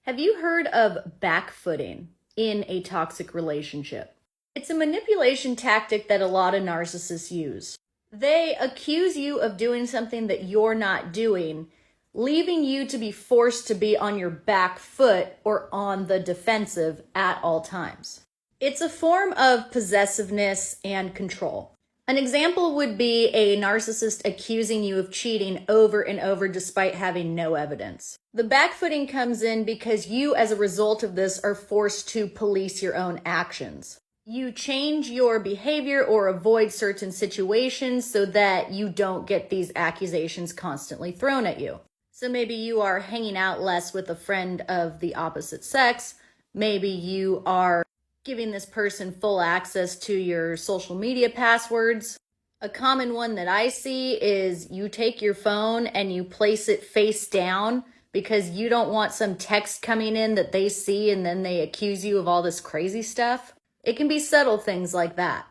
Have you heard of backfooting in a toxic relationship? It's a manipulation tactic that a lot of narcissists use. They accuse you of doing something that you're not doing, leaving you to be forced to be on your back foot or on the defensive at all times. It's a form of possessiveness and control. An example would be a narcissist accusing you of cheating over and over despite having no evidence. The backfooting comes in because you, as a result of this, are forced to police your own actions. You change your behavior or avoid certain situations so that you don't get these accusations constantly thrown at you. So maybe you are hanging out less with a friend of the opposite sex. Maybe you are giving this person full access to your social media passwords. A common one that I see is you take your phone and you place it face down because you don't want some text coming in that they see and then they accuse you of all this crazy stuff. It can be subtle things like that.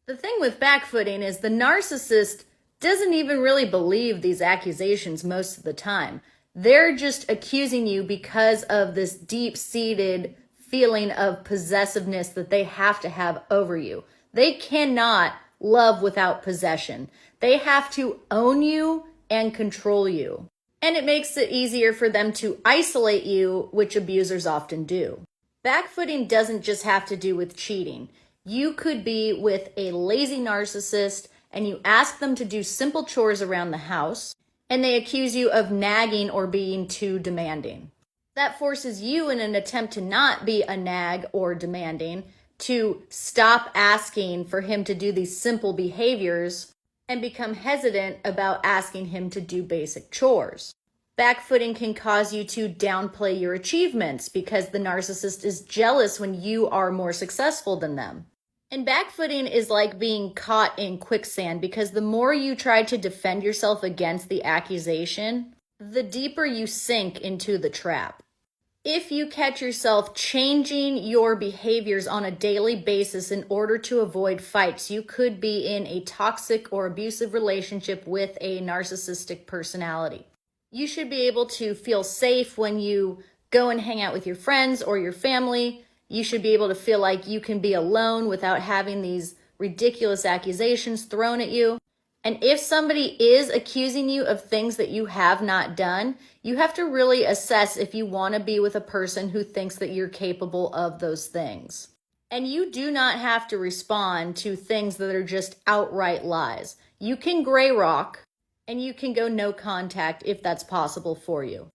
The thing with backfooting is the narcissist doesn't even really believe these accusations most of the time. They're just accusing you because of this deep-seated feeling of possessiveness that they have to have over you. They cannot love without possession. They have to own you and control you. And it makes it easier for them to isolate you, which abusers often do. Backfooting doesn't just have to do with cheating. You could be with a lazy narcissist and you ask them to do simple chores around the house and they accuse you of nagging or being too demanding. That forces you, in an attempt to not be a nag or demanding, to stop asking for him to do these simple behaviors and become hesitant about asking him to do basic chores. Backfooting can cause you to downplay your achievements because the narcissist is jealous when you are more successful than them. And backfooting is like being caught in quicksand because the more you try to defend yourself against the accusation, the deeper you sink into the trap. If you catch yourself changing your behaviors on a daily basis in order to avoid fights, you could be in a toxic or abusive relationship with a narcissistic personality. You should be able to feel safe when you go and hang out with your friends or your family. You should be able to feel like you can be alone without having these ridiculous accusations thrown at you. And if somebody is accusing you of things that you have not done, you have to really assess if you want to be with a person who thinks that you're capable of those things. And you do not have to respond to things that are just outright lies. You can gray rock and you can go no contact if that's possible for you.